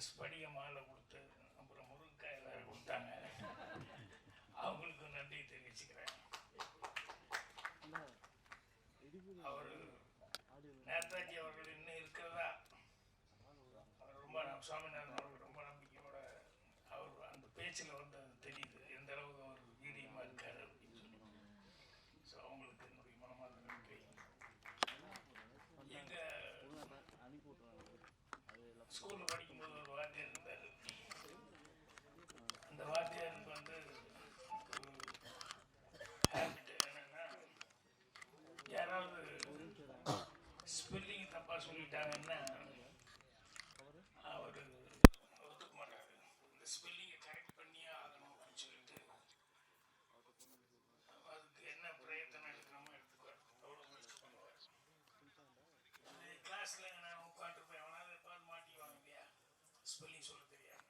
ஸ்படிக மாலை கொடுத்து அப்புறம் முருங்கைக்காய் வேறு கொடுத்தாங்க. அவங்களுக்கு நன்றி தெரிவிச்சுக்கிறேன். அவர் நேதாஜி அவர்கள் இன்னும் இருக்கிறதா அவர் ரொம்ப சுவாமிநாதன் அவர்கள் ரொம்ப நம்பிக்கையோட அவர் அந்த பேச்சில் வந்து தெரியுது எந்த அளவுக்கு அவர் வீரியமாக இருக்காரு அப்படின்னு சொல்லி. ஸோ அவங்களுக்கு என்னுடைய மனமார்ந்த நன்றி. எங்கள் ஸ்கூலில் படிக்கும்போது ஒரு வாத்தியார் இருந்தார். அந்த வாத்தியாருக்கு வந்து ஒரு ஹேபிட் என்னன்னா, யாராவது ஸ்பெல்லிங் தப்பாக சொல்லிட்டாங்கன்னா அவர் ஒத்துக்க மாட்டார். இந்த ஸ்பெல்லிங்கை கரெக்ட் பண்ணியே ஆகணும் அப்படின்னு சொல்லிட்டு அதுக்கு என்ன பிரயத்தனம் எடுக்கணுமோ எடுத்துக்குவார். அவ்வளோ முயற்சி பண்ணுவார். கிளாஸில் நான் உட்காந்துருப்பேன். அவனாவது எப்பாவது மாட்டிக்குவாங்க இல்லையா ஸ்பெல்லிங் சொல்ல தெரியாது.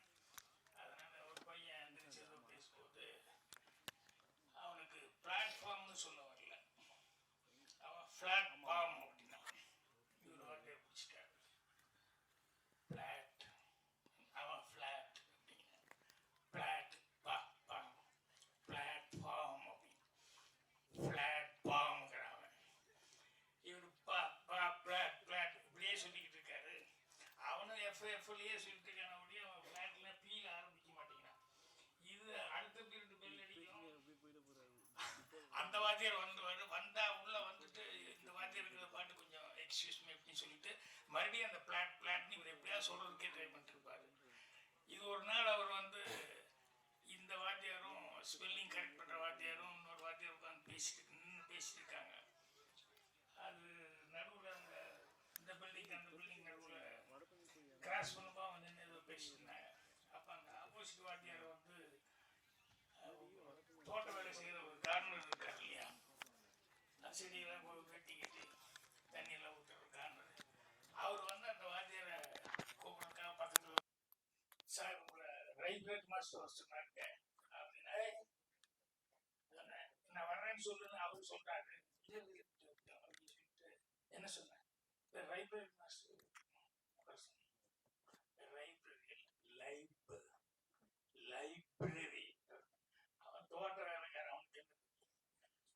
அதனால் ஒரு பையன் எந்திரிச்சு ஏதோ பேசும்போது அவனுக்கு பிளாட்ஃபார்ம்னு சொல்ல வரல, அவன் ஃப்ளாட் ஃபார்ம் அப்படின்னா இவர் வார்த்தையை பிடிச்சிட்டாரு. ஃப்ளாட், அவன் ஃப்ளாட் அப்படிங்க, ஃப்ளாட் பா பா பிளாட்ஃபார்ம் அப்படின்னு ஃப்ளாட் ஃபார்ம்ங்கிறான். இவர் பா பா பிளாட் பிளாட் இப்படியே சொல்லிக்கிட்டு இருக்காரு. அவனும் எஃப்எஃப்லேயே சொல்லிட்டு இருக்கான அப்படியே அவன் ஃப்ளாட்ல பீல ஆரம்பிக்க மாட்டேங்கிறான். இது அடுத்த பீரியட் பெல் அடிக்கும். அந்த வாத்தியார் வந்துவாரு. வந்தா உள்ள வந்துட்டு இந்த வாத்தியார் இருக்கிற பாட்டு கொஞ்சம் எக்ஸ்கியூஸ் மீ அப்படின்னு சொல்லிட்டு மறுபடியும் அந்த பிளாட் பிளாட்னு இவர் எப்படியா சொல்றதுக்கே ட்ரை பண்ணிட்டு இருப்பாரு. இது ஒரு நாள் அவர் வந்து இந்த வாத்தியாரும் ஸ்பெல்லிங் கரெக்ட் பண்ற வாத்தியாரும் இன்னொரு வாத்தியார் உட்காந்து பேசிட்டு இருக்காங்க. அது நடுவில் அந்த இந்த பில்டிங் அந்த பில்டிங் நடுவில் கிராஸ் பண்ணப்போ வந்து ஏதோ பேசிட்டு இருந்தாங்க. அப்போ அந்த ஆப்போசிட் வாத்தியார் வந்து தோட்ட வேலை செய்கிற ஒரு கார்னர் இருக்கார் இல்லையா, செடியெல்லாம் வெட்டிக்கிட்டு தண்ணியெல்லாம் ஊற்றுற கார்னர். அவர் வந்து அந்த வாத்தியாரை கூப்பிட்றதுக்காக பக்கத்தில் சார் உங்களை ரைப்ரேட் மாஸ்டர் வர சொன்னாங்க அப்படின்னா நான் வர்றேன்னு சொல்லுன்னு அவர் சொல்றாரு. அப்படின்னு சொல்லிட்டு என்ன சொன்னேன், ரைப்ரேட் மாஸ்டர் லைப்ரரி அவன் தோட்ட வேலைக்காரன். அவனுக்கு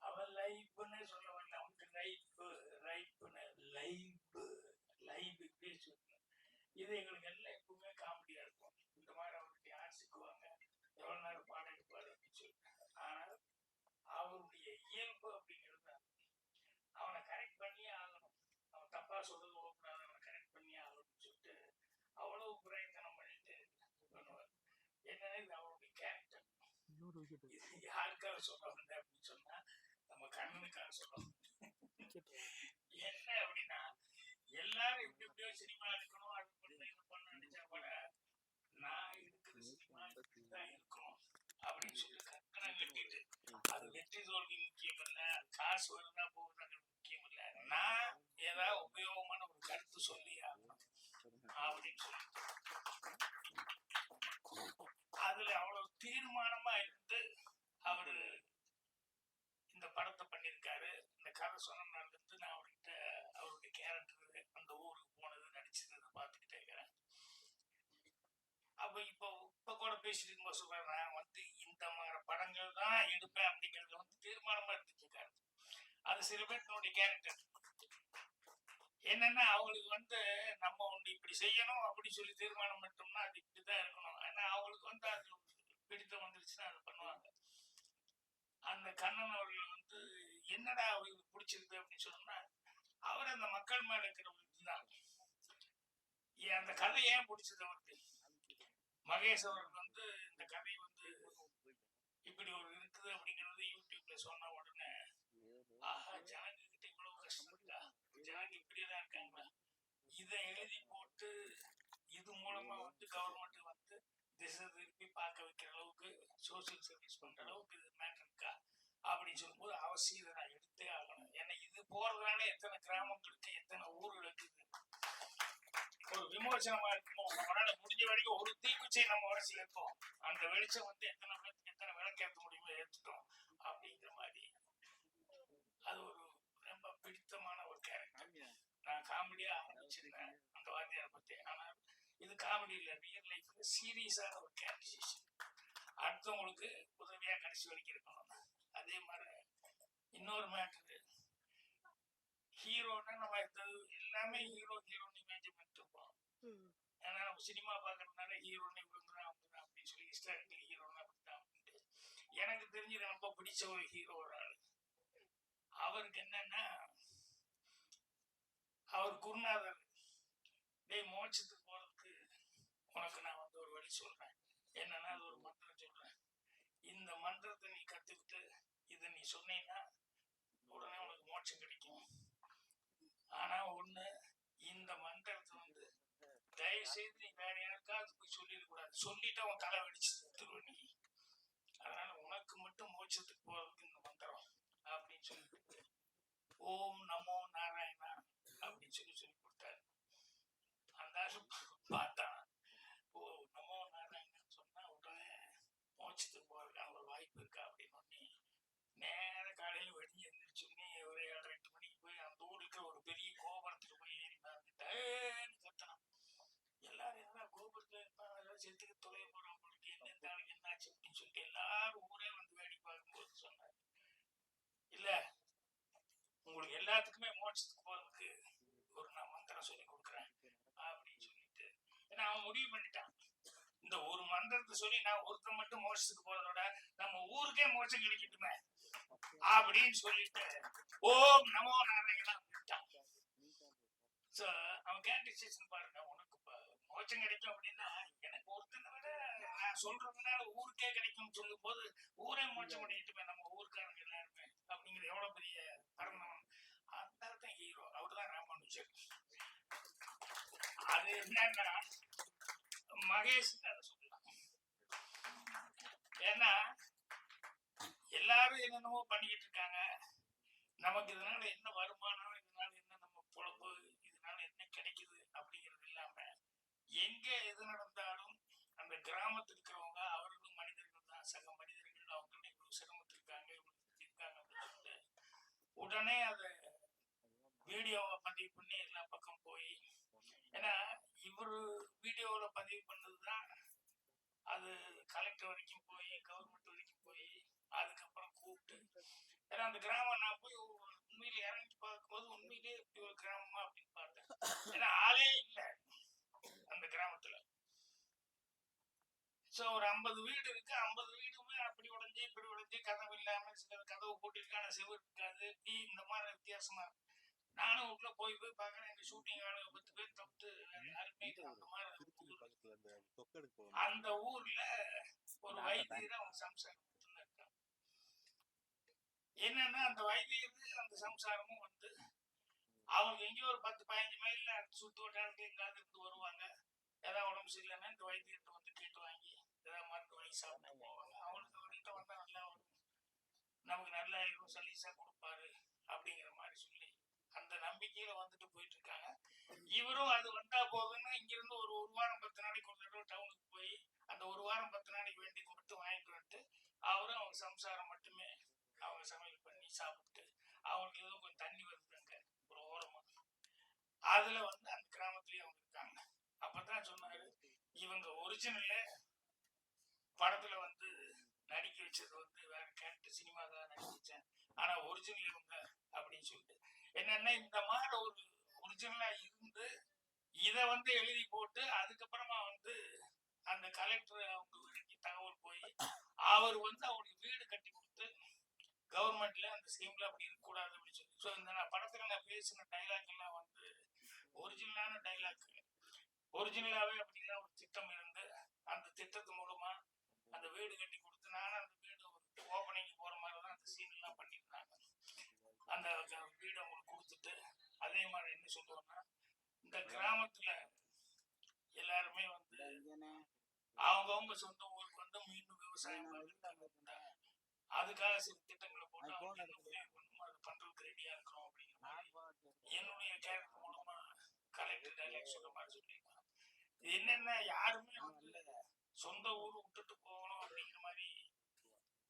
அவன் லைப்னே சொல்ல வரல, அவனுக்கு ரைப்புன்னு லைப் இப்படியே சொல்லணும். இது எங்களுக்கு எல்லாம் எப்பவுமே காமெடியா இருக்கும். இந்த மாதிரி அவருக்கு யார் சிக்குவாங்க, எவ்வளவு நேரம் பாடம் எடுப்பாரு அப்படின்னு சொல்லிட்டு. ஆனால் அவருடைய இயல்பு அப்படிங்கிறது அவனை கரெக்ட் பண்ணியே ஆகணும். அவன் தப்பா சொல்றது ஓகூடாது, அவனை கரெக்ட் பண்ணியே ஆகணும்னு சொல்லிட்டு அவ்வளவு பிரயத்தனம் பண்ணிட்டு பண்ணுவார். என்னன்னா இது அவருடைய கேரக்டர். இது யாருக்காக சொல்ல வந்த அப்படின்னு சொன்னா நம்ம கண்ணனுக்காக சொல்ல என்ன அப்படின்னா, எல்லாரும் எப்படி எப்படியோ சினிமா எடுக்கணும், அது பண்ண இது பண்ண நினைச்சா கூட நான் இருக்கிற சினிமா தான் இருக்கணும் அப்படின்னு சொல்லி கற்பனை கட்டிட்டு அது வெற்றி தோல்வி முக்கியம் இல்ல, காசு வருதா போகுதாங்கிறது முக்கியம் இல்ல, நான் ஏதாவது உபயோகமான ஒரு கருத்து சொல்லி அப்படின்னு சொல்லி அதுல அவ்வளவு தீர்மானமா இருந்து அவரு இந்த படத்தை பண்ணியிருக்காரு. இந்த கதை சொன்னதுல இருந்து நான் அவர்கிட்ட அவருடைய கேரக்டர் அந்த ஊருக்கு போனது நடிச்சது பார்த்துக்கிட்டே இருக்கிறேன். அப்ப இப்ப கூட பேசிட்டு இருக்கும்போது சொல்றேன், நான் வந்து இந்த மாதிரி படங்கள் தான் எடுப்பேன் அப்படிங்கிறது வந்து தீர்மானமா எடுத்துட்டு இருக்காரு. அது சில பேருடைய கேரக்டர் என்னன்னா, அவங்களுக்கு வந்து நம்ம ஒன்று இப்படி செய்யணும் அப்படின்னு சொல்லி தீர்மானம் பண்ணிட்டோம்னா அது இப்படிதான் இருக்கணும். ஏன்னா அவங்களுக்கு வந்து அது பிடித்தம் வந்துருச்சுன்னா அதை பண்ணுவாங்க. அந்த கண்ணன் அவர்கள் வந்து என்னடா அவங்களுக்கு பிடிச்சிருக்கு அப்படின்னு சொன்னா அவர் அந்த மக்கள் மேல இருக்கிற இதுதான். அந்த கதை ஏன் பிடிச்சது அவருக்கு, மகேஷ் அவருக்கு வந்து இந்த கதை வந்து இப்படி ஒரு இருக்குது அப்படிங்கிறது யூடியூப்ல சொன்ன உடனே ஆஹா ஜனங்க கிட்ட இவ்வளவு கஷ்டம் இருக்கா, ஜனங்க இப்படியேதான் இருக்காங்களா, இதை எழுதி போட்டு இது மூலமா வந்து கவர்மெண்ட் வந்து திசை திருப்பி பார்க்க வைக்கிற அளவுக்கு சோசியல் சர்வீஸ் பண்ற அளவுக்கு இது மேட்டர் இருக்கா அப்படின்னு சொல்லும்போது அவசியம் இதை நான் எடுத்தே ஆகணும். ஏன்னா இது போறதுனால எத்தனை கிராமங்களுக்கு எத்தனை ஊர்களுக்கு ஒரு விமோசனமா இருக்குமோ, அவனால முடிஞ்ச வரைக்கும் ஒரு தீக்குச்சை நம்ம வரிசையில் இருக்கோம், அந்த வெளிச்சம் வந்து எத்தனை பேருக்கு எத்தனை விளக்கேற்ற முடியுமோ ஏற்றுட்டோம் அப்படிங்கிற மாதிரி. அது ஒரு ரொம்ப பிடித்தமான ஒரு கேரக்டர். நான் காமெடியா ஆரம்பிச்சிருந்தேன் அந்த வாத்தியாரை பத்தி. ஆனால் இது காமெடி இல்லை, ரியல் லைஃப்ல சீரியஸான ஒரு கேரக்டரைசேஷன். அடுத்தவங்களுக்கு உதவியா கடைசி வரைக்கும் இருக்கணும். அதே மாதிரி இன்னொரு மேட்ரு, ஹீரோன்னா நம்ம எல்லாமே ஹீரோ ஹீரோன்னு இமேஜ் பண்ணிட்டு இருப்போம். ஏன்னா நம்ம சினிமா பார்க்கறதுனால ஹீரோன்னு இவங்க அப்படின்னு சொல்லி ஹிஸ்டாரிக்கல் ஹீரோன்னு அப்படித்தான் அப்படின்ட்டு. எனக்கு தெரிஞ்சு ரொம்ப பிடிச்ச ஒரு ஹீரோ ஒரு ஆள். அவருக்கு என்னன்னா, அவர் குருநாதர், டேய் மோட்சத்துக்கு போறதுக்கு உனக்கு நான் வந்து ஒரு வழி சொல்றேன், என்னன்னா அது ஒரு மந்திரம் சொல்றேன், இந்த மந்திரத்தை நீ கத்துக்கிட்டு இதை நீ சொன்னீங்கன்னா உடனே உனக்கு மோட்சம் கிடைக்கும். ஆனா ஒண்ணு, இந்த மந்திரத்தை வந்து தயவு செய்து நீ வேற யாருக்காவது போய் சொல்லிடக்கூடாது, சொல்லிட்டு அவன் தலை வெடிச்சு திருவ நீ. அதனால உனக்கு மட்டும் மோட்சத்துக்கு போறதுக்கு இந்த மந்திரம் அப்படின்னு சொல்லிட்டு ஓம் நமோ நாராயணா அப்படின்னு சொல்லி கொடுத்தாரு. அந்த பார்த்தான், ஓ நமோ நாராயணா சொன்னா உடனே மோட்சத்துக்கு போறதுக்கான ஒரு வாய்ப்பு இருக்கா அப்படின்னு ஒண்ணு. நேர காலையில வெடிஞ்சு எழுந்திரிச்சுன்னே ஒரு 7-8 மணிக்கு போய் அந்த ஊருக்கு ஒரு பெரிய கோபுரத்துக்கு போய் ஏறி பார்த்துட்டேன்னு கத்தனம். எல்லாரும் என்ன கோபுரத்துல இருப்பாங்க, செத்துக்கு தொலைய போறான் உங்களுக்கு, என்ன நாளைக்கு என்னாச்சு அப்படின்னு சொல்லிட்டு எல்லாரும் ஊரே வந்து வேடி பார்க்கும்போது சொன்னாரு, இல்ல உங்களுக்கு எல்லாத்துக்குமே மோட்சத்துக்கு போறதுக்கு ஒரு நான் மந்திரம் சொல்லி கொடுக்குறேன் அப்படின்னு சொல்லிட்டு. ஏன்னா அவன் முடிவு பண்ணிட்டான், இந்த ஒரு மந்திரத்தை சொல்லி நான் ஒருத்தர் மட்டும் மோட்சத்துக்கு போறதோட நம்ம ஊருக்கே மோட்சம் கிடைக்கட்டுமே அப்படின்னு சொல்லிட்டு ஓம் நமோ நாராயணா அப்படின்ட்டான். சோ அவன் கேரக்டரைசேஷன் பாருங்க, உனக்கு மோட்சம் கிடைக்கும் அப்படின்னா எனக்கு ஒருத்தனை விட நான் சொல்றதுனால ஊருக்கே கிடைக்கும் சொல்லும் போது ஊரே மோட்சம் பண்ணிட்டுமே நம்ம ஊருக்காரங்க எல்லாருமே அப்படிங்கிற எவ்வளவு பெரிய பரந்தவன். அந்த தான் ஹீரோ, அவருதான் ராமானுஜர். அது என்னன்னா மகேஷ் அதை சொல்லலாம். ஏன்னா எல்லாரும் என்னென்னமோ பண்ணிக்கிட்டு இருக்காங்க, நமக்கு இதனால என்ன வருமானம், இதனால என்ன நம்ம பொழப்பு, இதனால என்ன கிடைக்குது அப்படிங்கிறது இல்லாம எங்க எது நடந்தாலும் அந்த கிராமத்தில் இருக்கிறவங்க அவர்களும் மனிதர்கள் தான், சக மனிதர்கள், அவங்களும் இவ்வளவு சிரமத்தில் இருக்காங்க, இவ்வளவு இருக்காங்க அப்படின்னு உடனே அதை வீடியோவை பதிவு பண்ணி எல்லா பக்கம் போய், ஏன்னா இவரு வீடியோல பதிவு பண்ணதுதான் அது கலெக்டர் வரைக்கும் போய் கவர்மெண்ட் வரைக்கும் போய் அதுக்கப்புறம் கூப்பிட்டு, ஏன்னா அந்த கிராமம் நான் போய் உண்மையில இறங்கி பார்க்கும்போது உண்மையிலே இப்படி ஒரு கிராமமா அப்படின்னு பார்த்தேன். ஏன்னா ஆளே இல்லை அந்த கிராமத்துல. சோ ஒரு 50 வீடு இருக்கு, 50 வீடுமே அப்படி உடஞ்சி இப்படி உடஞ்சி, கதவு இல்லாம, சில கதவு போட்டிருக்கான செவு இருக்காது, இந்த மாதிரி வித்தியாசமா இருக்கு. நானும் உள்ள போய் பாக்குறேன், எங்க ஷூட்டிங் ஆளு 10 பேர் தவிர்த்து யாருமே அந்த மாதிரி. அந்த ஊர்ல ஒரு வைத்தியர் அவன் சம்சாரம் இருக்கான். என்னன்னா அந்த வைத்தியர் அந்த சம்சாரமும் வந்து அவங்க எங்கேயோ ஒரு 10-15 மைல்ல சுத்து வட்டாரத்துக்கு எங்காவது இருந்து வருவாங்க. ஏதாவது உடம்பு சரியில்லைன்னா இந்த வைத்தியத்தை வந்து கேட்டு வாங்கி ஏதாவது மருந்து வாங்கி சாப்பிட்டு போவாங்க. அவனுக்கு அவர்கிட்ட வந்தா நல்லா நமக்கு நல்ல சலீசா கொடுப்பாரு அப்படிங்கிற மாதிரி சொல்லி அந்த நம்பிக்கையில வந்துட்டு போயிட்டு இருக்காங்க. இவரும் அது வந்தா போகுதுன்னு இங்கிருந்து ஒரு வாரம் 10 நாளைக்கு ஒரு தடவை டவுனுக்கு போய் அந்த 1 வாரம் 10 நாளைக்கு வேண்டி மட்டும் வாங்கிட்டு வந்துட்டு அவரும் அவங்க சம்சாரம் மட்டுமே அவங்க சமையல் பண்ணி சாப்பிட்டு அவங்களுக்கு ஏதோ கொஞ்சம் தண்ணி வருதுங்க ஒரு ஓரமா, அதுல வந்து அந்த கிராமத்துலயே அவங்க இருக்காங்க. அப்பதான் சொன்னாரு, இவங்க ஒரிஜினல்ல படத்துல வந்து நடிக்க வச்சது வந்து வேற கேரக்டர், சினிமா தான் நடிக்க வச்சேன், ஆனா ஒரிஜினல் இவங்க அப்படின்னு சொல்லிட்டு. என்னன்னா இந்த மாதிரி ஒரு ஒரிஜினலா இருந்து இத வந்து எழுதி போட்டு அதுக்கப்புறமா வந்து அந்த கலெக்டர் அவங்க வீட்டுக்கு தகவல் போய் அவர் வந்து அவங்களுக்கு வீடு கட்டி கொடுத்து கவர்மெண்ட்ல அந்த ஸ்கீம்ல அப்படி இருக்கக்கூடாது அப்படின்னு சொல்லி. ஸோ இந்த படத்துல நான் பேசின டைலாக் எல்லாம் வந்து ஒரிஜினலான டைலாக், ஒரிஜினலாவே அப்படின்னா ஒரு திட்டம் இருந்து அந்த திட்டத்து மூலமா அந்த வீடு கட்டி கொடுத்து நானும் அந்த வீடு ஓப்பனிங் போற மாதிரிதான் அந்த சீன் எல்லாம் பண்ணியிருந்தாங்க. அந்த வீடு அவங்களுக்கு கொடுத்துட்டு அதே மாதிரி என்ன சொல்லுவோம்னா, இந்த கிராமத்துல எல்லாருமே வந்து அவங்கவுங்க சொந்த ஊருக்கு வந்து மீண்டும் விவசாயம் அதுக்காக சில திட்டங்களை போட்டு அது பண்றதுக்கு ரெடியா இருக்கிறோம் அப்படிங்கிற மாதிரி என்னுடைய கேரக்டர் மூலமா கலெக்டர் டைலாக் சொல்ற மாதிரி சொல்லியிருக்காங்க. என்னன்னா யாருமே வந்து சொந்த ஊரு விட்டுட்டு போகணும் அப்படிங்கிற மாதிரி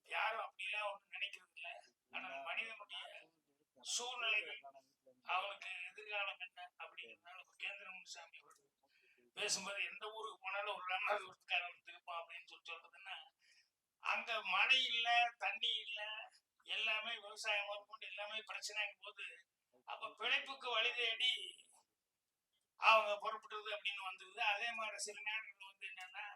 யாரும் அப்படிலாம் ஒண்ணு நினைக்கிறது இல்லை. ஆனா மனிதனுடைய சூழ்நிலைகள் அவனுக்கு எதிர்காலம் என்ன அப்படிங்கிறதுனால கேந்திர முனுசாமி அவர்கள் பேசும்போது எந்த ஊருக்கு போனாலும் ஒரு ராமநாதபுரத்துக்காரன் திருப்போம் அப்படின்னு சொல்றதுன்னா, அங்க மழை இல்ல, தண்ணி இல்ல, எல்லாமே விவசாயம் கொண்டு எல்லாமே பிரச்சனைங்கும் போது, அப்ப பிழைப்புக்கு வழி தேடி அவங்க புறப்படுறது அப்படின்னு வந்தது. அதே மாதிரி சில நேரங்கள் வந்து என்னன்னா,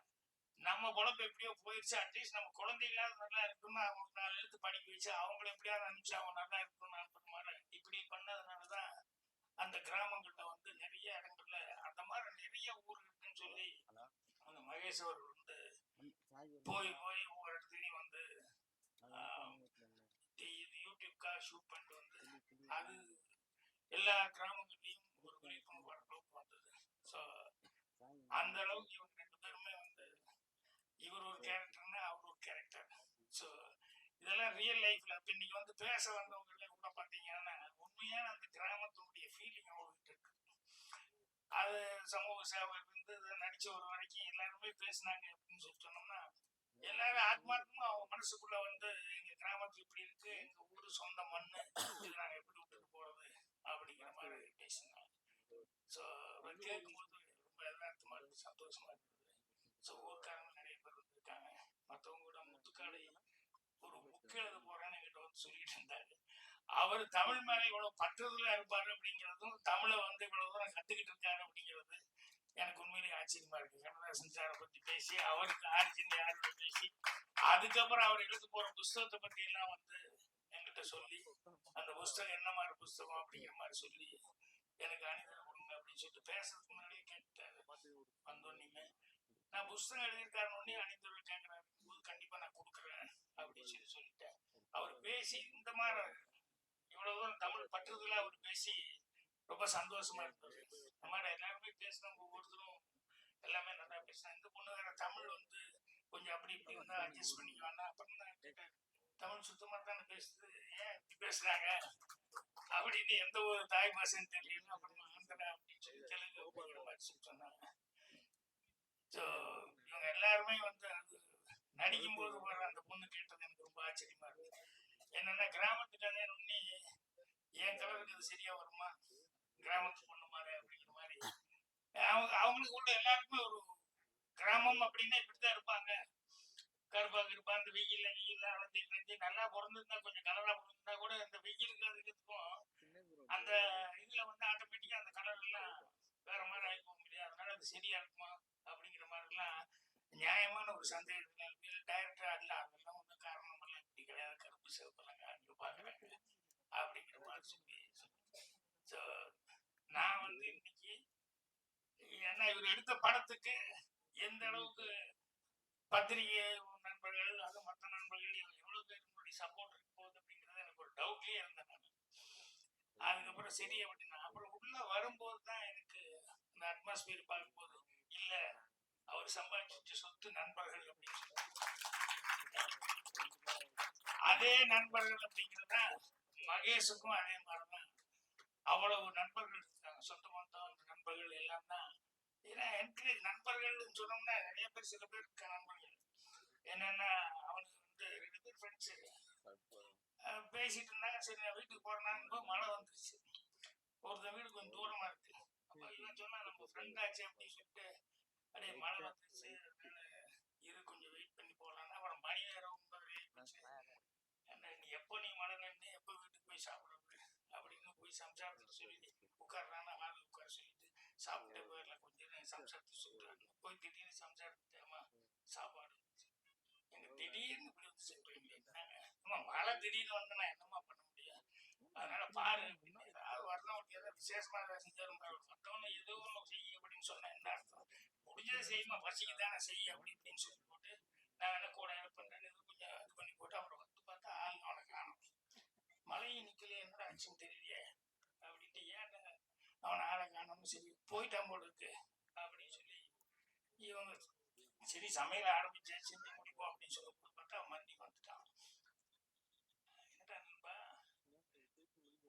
நம்ம பொழப்பு எப்படியோ போயிடுச்சு, அட்லீஸ்ட் நம்ம குழந்தைகளாவது நல்லா இருக்குன்னு அவங்களுக்கு 4 எழுத்து படிக்க வச்சு அவங்கள எப்படியாவது அனுப்பிச்சு அவங்க நல்லா இருக்கணும்னு அனுப்புற மாதிரி இப்படி பண்ணதுனாலதான் அந்த கிராமங்கள்ல வந்து நிறைய இடங்கள்ல அந்த மாதிரி நிறைய ஊர் இருக்குன்னு சொல்லி அந்த மகேஷ் அவர்கள் வந்து போய் போய் ஒவ்வொரு இடத்துலையும் வந்து இது யூடியூப்காக ஷூட் பண்ணிட்டு வந்து அது எல்லா கிராமங்கள்லையும் ஒரு விழிப்புணர்வு அளவுக்கு வந்தது. ஸோ அந்த அளவுக்கு இவங்க 2 பேருமே வந்து இவர் ஒரு கேரக்டர்னா அவர் ஒரு கேரக்டர். ஸோ இதெல்லாம் ரியல் லைஃப்ல இப்ப இன்னைக்கு வந்து பேச வந்தவங்கள கூட பாத்தீங்கன்னா உண்மையான அந்த கிராமத்தினுடைய ஃபீலிங் அவங்களுக்கு இருக்கு. அது சமூக சேவை இருந்து நடிச்ச ஒரு வரைக்கும் எல்லாருமே பேசினாங்க அப்படின்னு சொல்லி சொன்னோம்னா, எல்லாரும் ஆத்மார்த்தமா அவங்க மனசுக்குள்ள வந்து எங்க கிராமத்துல இப்படி இருக்கு, எங்க ஊரு சொந்த மண்ணு, இது நாங்க எப்படி விட்டுட்டு போறது அப்படிங்கிற மாதிரி பேசினாங்க. ஸோ கேட்கும்போது ரொம்ப யதார்த்தமா இருக்கு, சந்தோஷமா இருக்குது. ஸோ ஊருக்காரங்க நிறைய பேர் வந்திருக்காங்க. மற்றவங்க கூட முத்துக்காலை ஒரு புக் எழுத போறேன்னு என்கிட்ட வந்து சொல்லிட்டு இருந்தாரு. அவர் தமிழ் மேல இவ்வளவு பற்றுதலா இருப்பாரு அப்படிங்கிறதும், தமிழை வந்து இவ்வளவு தூரம் கத்துக்கிட்டு இருக்காரு அப்படிங்கிறது எனக்கு உண்மையிலேயே ஆச்சரியமா இருக்கு. கண்ணதாசன் சாரை பத்தி பேசி, அவருக்கு ஆர்ஜின் யாரோட பேசி, அதுக்கப்புறம் அவர் எழுத போற புஸ்தகத்தை பத்தி எல்லாம் வந்து என்கிட்ட சொல்லி, அந்த புஸ்தகம் என்ன மாதிரி புஸ்தகம் அப்படிங்கிற மாதிரி சொல்லி எனக்கு அணிதல் கொடுங்க அப்படின்னு சொல்லிட்டு பேசுறதுக்கு முன்னாடியே கேட்டாரு. வந்தோன்னையுமே நான் புஸ்தகம் எழுதியிருக்காருன்னு அணிதல் கேட்கிறாரு போது கண்டிப்பா நான் கொடுக்குறேன் அப்படின்னு சொல்லி சொல்லிட்டேன். அவர் பேசி இந்த மாதிரி இவ்வளவு தூரம் தமிழ் பற்றுதலா அவர் பேசி ரொம்ப சந்தோஷமா இருந்தது. இந்த மாதிரி எல்லாருமே பேசுறவங்க ஒவ்வொருத்தரும் எல்லாமே நல்லா பேசினாங்க. இந்த பொண்ணு வேற தமிழ் வந்து கொஞ்சம் அப்படி இப்படி இருந்தா அட்ஜஸ்ட் பண்ணிக்குவாங்க. அப்புறம் தான் கேட்டேன், தமிழ் சுத்தமா தானே பேசுது, ஏன் இப்படி பேசுறாங்க அப்படின்னு, எந்த ஒரு தாய் பாஷைன்னு தெரியல, அப்புறம் ஆந்திரா அப்படின்னு சொல்லி தெலுங்கு அப்படிங்கிற மாதிரி சொல்லி சொன்னாங்க. ஸோ இவங்க எல்லாருமே வந்து அது நடிக்கும் போது வர அந்த பொண்ணு கேட்டது எனக்கு ரொம்ப ஆச்சரியமா இருக்கு. என்னன்னா கிராமத்து கதையை ஒண்ணி என் கலருக்கு அது சரியா வருமா, கிராமத்து பொண்ணு மாதிரி அப்படிங்கிற மாதிரி அவங்களுக்கு உள்ள எல்லாருக்குமே ஒரு கிராமம் அப்படின்னா இப்படித்தான் இருப்பாங்க, கருப்பாக இருப்பா, அந்த வெயில்ல அழைஞ்சி நல்லா பிறந்திருந்தா கொஞ்சம் கலரா பிறந்திருந்தா கூட அந்த வெயிலுக்கு அதுக்கும் அந்த இதுல வந்து ஆட்டோமேட்டிக்கா அந்த கலர் எல்லாம் வேற மாதிரி ஆகி போக முடியாது. அதனால அது சரியா இருக்குமா அப்படிங்கிற மாதிரி எல்லாம் நியாயமான ஒரு சந்தேகங்கள் டைரக்டா இல்ல, அதெல்லாம் ஒன்றும் காரணம் எல்லாம் இப்படி கிடையாது, கருப்பு சிவப்பெல்லாம் காட்டி பாக்குறாங்க அப்படிங்கிற மாதிரி சொல்லி. ஸோ நான் வந்து இன்னைக்கு ஏன்னா இவர் எடுத்த படத்துக்கு எந்த அளவுக்கு பத்திரிகை நண்பர்கள் அது மற்ற நண்பர்கள் எவ்வளவு பேருடைய சப்போர்ட் இருக்க போகுது அப்படிங்கிறது எனக்கு ஒரு டவுட்லயே இருந்தேன் நான். அதுக்கப்புறம் சரி அப்படின்னா அப்புறம் உள்ள வரும்போது தான் எனக்கு அந்த அட்மாஸ்பியர் பார்க்கும்போது இல்ல அவர் சம்பாதிச்ச சொத்து நண்பர்கள் அப்படின்னு அதே நண்பர்கள் அப்படிங்கிறத மகேஷுக்கும் அதே மாதிரிதான் அவ்வளவு நண்பர்கள் இருக்காங்க, சொந்த மொத்தம் நண்பர்கள் எல்லாம் தான். ஏன்னா என்கரேஜ் நண்பர்கள் சொன்னோம்னா நிறைய பேர் சில பேர் இருக்க நண்பர்கள் என்னன்னா அவனுக்கு வந்து 2 பேர் ஃப்ரெண்ட்ஸு பேசிட்டு இருந்தாங்க. சரி நான் வீட்டுக்கு போறேன்னா மழை வந்துருச்சு, ஒருத்தன் வீடு கொஞ்சம் தூரமா இருக்கு. அப்ப இவன் சொன்னா நம்ம ஃப்ரெண்ட் ஆச்சு அப்படின்னு சொல்லிட்டு அப்படியே மழை வந்துருச்சு இரு கொஞ்சம் வெயிட் பண்ணி போகலான்னு. அப்புறம் மணி நேரம் 9:30 என்ன நீ எப்போ நீ மழை நின்று எப்போ வீட்டுக்கு போய் சாப்பிடுறது அப்படின்னு போய் சம்சாரத்துக்கு சொல்லி உட்கார்றான்னு ஹாலில் உட்கார சொல்லிட்டு சாப்பிட்டு போயிடலாம் கொஞ்சம் சம்சாரத்துக்கு சொல்றாங்க. போய் திடீர்னு சம்சாரத்துக்கு அம்மா சாப்பாடு எங்க திடீர்னு இப்படி வந்து சொல்றீங்க, அம்மா மழை திடீர்னு வந்து நான் என்னமா பண்ண முடியும், அதனால பாரு அப்படின்னு ஏதாவது வரணும் ஏதாவது விசேஷமா ஏதாவது செஞ்சாலும் மற்றவங்க ஏதோ ஒன்று செய்ய அப்படின்னு சொன்னா என்ன அர்த்தம், முடிஞ்சதை செய்யுமா பசிக்கு தானே செய்ய அப்படி இப்படின்னு சொல்லி போட்டு நான் என்ன கூட என்ன பண்றேன்னு கொஞ்சம் இது பண்ணி போட்டு அப்புறம் வந்து பார்த்தா ஆள் அவனை காணும், மழையும் நிக்கல என்னடா ஆச்சுன்னு தெரியலையே அப்படின்ட்டு ஏன் அவனை ஆளை காணோம்னு சரி போயிட்டான் போல இருக்கு அப்படின்னு சொல்லி இவங்க சரி சமையல ஆரம்பிச்சு செஞ்சு முடிப்போம் அப்படின்னு சொல்லி பார்த்தா மறுபடியும் வந்துட்டான். என்னடா நண்பா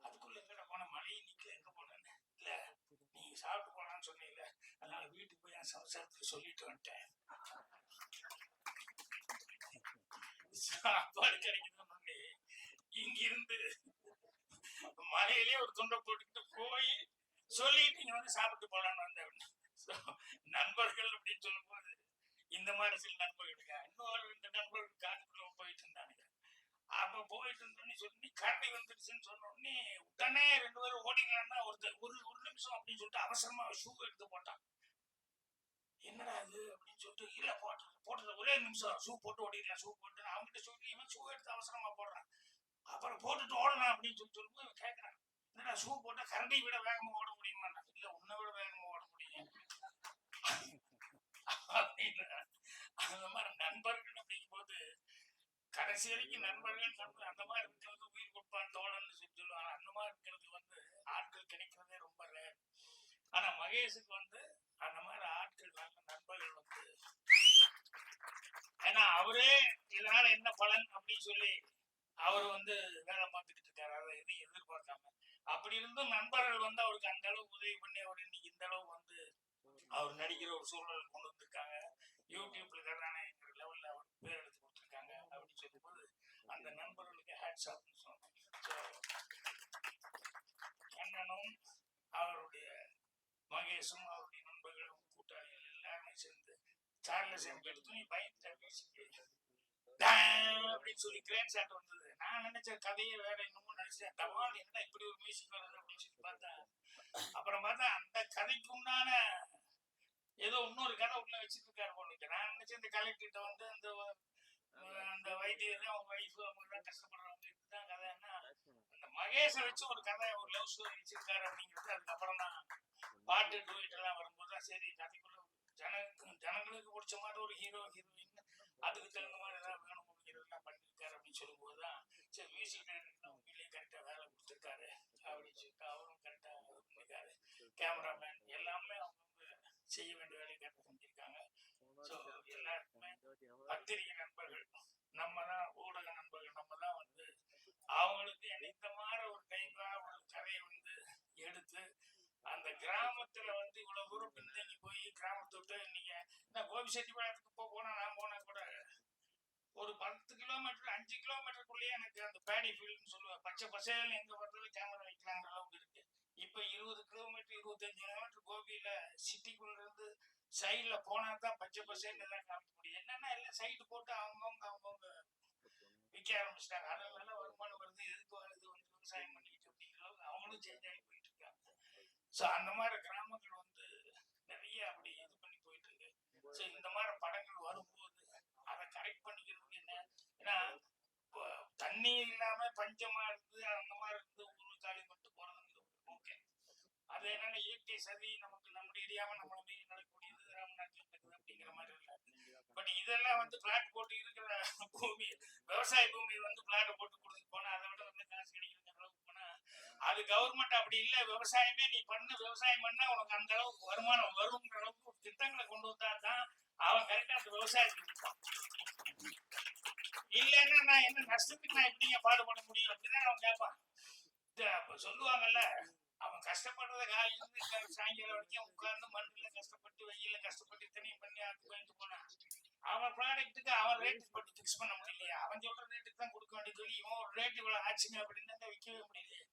அதுக்குள்ள எங்கடா போன, மழையை நிக்கல எங்க போனேன்னு, இல்ல நீங்க சாப்பிட்டு போனான்னு சொன்னீங்கல்ல அதனால வீட்டுக்கு போய் என் சம்சாரத்துக்கு சொல்லிட்டு வந்துட்டேன், சாப்பாடு கிடைக்குதுன்னு இங்கிருந்து மலையிலேயே ஒரு துண்டை போட்டுக்கிட்டு போய் சொல்லிட்டு நீங்க வந்து சாப்பிட்டு போலான்னு வந்தேன். நண்பர்கள் அப்படின்னு சொல்லும் போது இந்த மாதிரி சில நண்பர்கள் இன்னொரு 2 நண்பர்கள் காட்டுக்குள்ள போயிட்டு இருந்தானுங்க. அப்ப போயிட்டு இருந்தோன்னு சொல்லி கரடி வந்துருச்சுன்னு சொன்ன உடனே 2 பேரும் ஓடிடலாம்னா ஒருத்தர் ஒரு நிமிஷம் அப்படின்னு சொல்லிட்டு அவசரமா ஷூ எடுத்து போட்டான். என்னடா இது அப்படின்னு சொல்லிட்டு இல்ல போட்டது ஒரே நிமிஷம் ஷூ போட்டு ஓடிடலாம் ஷூ போட்டு அவங்ககிட்ட சொல்லி இவன் ஷூ எடுத்து அவசரமா போடுறான். அப்புறம் போட்டுட்டு ஓடலாம் அப்படின்னு சொல்லும்போது கேட்கறான், என்னடா ஷூ போட்டா கரடி விட வேகமா ஓட முடியுமா? இல்ல உன்னை விட வேகமா ஓட முடியும் அப்படின்னு. அந்த மாதிரி நண்பர்கள் அப்படிங்கும் போது கடைசி வரைக்கும் நண்பர்கள் அந்த மாதிரி இருக்கிறது உயிர் கொடுப்பான் தோழன்னு சொல்லுவாங்க. அந்த மாதிரி இருக்கிறது ஆட்கள் கிடைக்கிறதே ரொம்ப ரேர். ஆனா மகேஷுக்கு அந்த மாதிரி ஆட்கள் நண்பர்கள் ஏன்னா அவரே இதனால என்ன பலன் அப்படின்னு சொல்லி அவர் வேலை பார்த்துக்கிட்டு இருக்காரு. அதை எதையும் எதிர்பார்க்காம அப்படி இருந்தும் நண்பர்கள் அவருக்கு அந்த அளவு உதவி பண்ணி அவர் இன்னைக்கு இந்த அளவு அவர் நடிக்கிற ஒரு சூழல் கொண்டு வந்திருக்காங்க. யூடியூப்ல கதாநாயகங்கிற லெவல்ல அவர் பேர் எடுத்து கொடுத்துருக்காங்க அப்படின்னு சொல்லும்போது அந்த நண்பர்களுக்கு ஹேட்ஸ் ஆஃப் சொன்னோம். கண்ணனும் அவருடைய மகேஷும் அவருடைய நண்பர்களும் கூட்டாளிகள் எல்லாருமே சேர்ந்து சார்லஸ் எடுத்து பயந்துட்டு அப்படின்னு சொல்லி கிரேன் ஷாட் வந்தது. நான் நினைச்ச கதையை வேற இன்னமும் நினைச்சேன். தவால் என்ன இப்படி ஒரு மியூசிக் வருது அப்படின்னு சொல்லி பார்த்தேன். அப்புறம் பார்த்தா அந்த கதைக்கு உண்டான ஏதோ இன்னொரு கதை உள்ள வச்சுட்டு இருக்காரு போல. நான் நினைச்சேன் இந்த கலெக்டர்கிட்ட அந்த வைத்தியர் அவங்க வைஃப் அவங்க எல்லாம் கஷ்டப்படுறவங்க இதுதான் கதைன்னா அந்த மகேஷை வச்சு ஒரு கதை ஒரு லவ் ஸ்டோரி வச்சிருக்காரு அப்படிங்கிறது. அதுக்கப்புறம் தான் பாட்டு டூயிட் எல்லாம் வரும்போது சரி கதைக்குள்ள ஜனங்களுக்கு பிடிச்ச மாதிரி ஒரு ஹீரோ ஹீரோயின் அதுக்கு தகுந்த மாதிரி ஏதாவது வேணும் அப்படிங்கிறதெல்லாம் பண்ணிருக்காரு அப்படின்னு சொல்லும்போது தான் சரி மியூசிக் டைரக்டர் உண்மையிலேயே கரெக்டா வேலை கொடுத்துருக்காரு அப்படின்னு சொல்லிட்டு அவரும் கரெக்டா பண்ணிருக்காரு. கேமராமேன் எல்லாமே அவங்க செய்ய வேண்டிய வேலையை கரெக்டாக செஞ்சிருக்காங்க. ஸோ எல்லாருக்குமே பத்திரிகை நண்பர்கள் நம்ம தான் ஊடக நண்பர்கள் நம்ம தான் அவங்களுக்கு இந்த மாதிரி ஒரு டைம்ல ஒரு கதையை எடுத்து அந்த கிராமத்துல இவ்வளவு தூரம் பின்தங்கி போய் கிராமத்தை விட்டு நீங்க கோபிச்செட்டிப்பாளையத்துக்கு போனா நான் போனா கூட ஒரு 10 கிலோமீட்டர் 5 கிலோமீட்டருக்குள்ளேயே எனக்கு அந்த பேடி ஃபீல்ட்னு சொல்லுவேன். பச்சை பசையில எங்க பார்த்தாலும் கேமரா வைக்கலாங்கிற அளவுக்கு இருக்கு. இப்ப 20 கிலோமீட்டர் 25 கிலோமீட்டர் கோபியில சிட்டிக்குள்ள இருந்து சைட்ல போனா தான் பச்சை பசைன்னு எல்லாம் காமிக்க முடியும். என்னன்னா எல்லாம் சைடு போட்டு அவங்கவுங்க விற்க ஆரம்பிச்சிட்டாங்க. அதனால நல்ல வருமானம் வருது. எதுக்கு வருது விவசாயம் பண்ணிக்கிட்டு அப்படிங்கிற அளவுக்கு அவங்களும் சேஞ்ச் ஆகி போயிட்டு இருக்காங்க. ஸோ அந்த மாதிரி கிராமங்கள் நிறைய அப்படி இது பண்ணி போயிட்டு இருக்கு. ஸோ இந்த மாதிரி படங்கள் வரும்போது அதை கரெக்ட் பண்ணிக்கிறதுக்கு என்ன, ஏன்னா தண்ணி இல்லாம பஞ்சமா இருந்து அந்த மாதிரி இருந்து ஊரு காலி மட்டும் போறது ஓகே. அது என்னன்னா இயற்கை சதி நமக்கு நம்முடைய ஏரியாவை நம்மள மீறி நடக்கக்கூடியது ராமநாட்டில் நடக்குது அப்படிங்கிற மாதிரி இல்லை. பட் இதெல்லாம் பிளாட் போட்டு இருக்கிற பூமி விவசாய பூமி பிளாட் போட்டு கொடுத்துட்டு போனா அதை விட காசு கிடைக்கிற அளவுக்கு போனா அது கவர்மெண்ட் அப்படி இல்லை. விவசாயமே நீ விவசாயம் பண்ணா உனக்கு அந்த அளவுக்கு வருமானம் வருங்கிற அளவுக்கு திட்டங்களை கொண்டு வந்தா தான் அவன் கரெக்டா அந்த விவசாயத்துக்கு இருப்பான். இல்லைன்னா நான் என்ன நஷ்டத்துக்கு நான் எப்படிங்க பாடுபட முடியும் அப்படிதான் அவன் கேட்பான். சொல்லுவாங்கல்ல அவன் கஷ்டப்படுறத காலையிலிருந்து சாயங்காலம் வரைக்கும் உட்கார்ந்து மண்ணில் கஷ்டப்பட்டு வெயில கஷ்டப்பட்டு இத்தனையும் பண்ணி அது பண்ணிட்டு போனான். அவன் ப்ராடக்ட்டுக்கு அவன் ரேட்டு போட்டு ஃபிக்ஸ் பண்ண முடியலையா? அவன் சொல்ற ரேட்டுக்கு தான் கொடுக்க வேண்டியது சொல்லி இவன் ஒரு ரேட் இவ்வளவு ஆச்சுங்க அப்படின்னு தான் விற்கவே முடியலையே.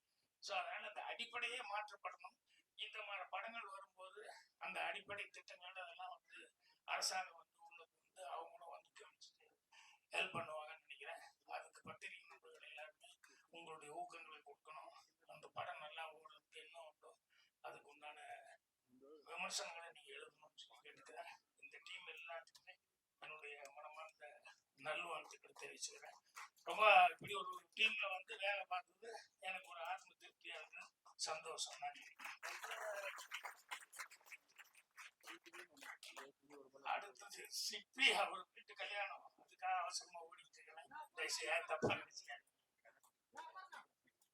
ஸோ அதனால அந்த அடிப்படையே மாற்றப்படணும். இந்த மாதிரி படங்கள் வரும்போது அந்த அடிப்படை திட்டங்கள் அதெல்லாம் அரசாங்கம் உள்ள அவங்களும் ஹெல்ப் பண்ணுவாங்கன்னு நினைக்கிறேன். அதுக்கு பத்திரிகை நண்பர்கள் எல்லாருமே உங்களுடைய ஊக்கங்களை கொடுக்கணும். அந்த படம் நல்லா ஓடுறதுக்கு என்ன உண்டோ அதுக்கு உண்டான விமர்சனங்களை நீங்க எழுதணும்னு சொல்லி கேட்டுக்கிறேன். இந்த டீம் எல்லாத்துக்குமே என்னுடைய மனமார்ந்த நல்வாழ்த்துக்களை தெரிவிச்சுக்கிறேன். ரொம்ப இப்படி ஒரு டீம்ல வேலை பார்த்தது எனக்கு ஒரு ஆத்ம திருப்தியா இருக்கு, சந்தோஷம். நன்றி. அடுத்தது சிப்பி அவர் வீட்டு கல்யாணம், அதுக்காக அவசரமா ஓடிட்டு இருக்கேன். தப்பா நினைச்சுக்காங்க.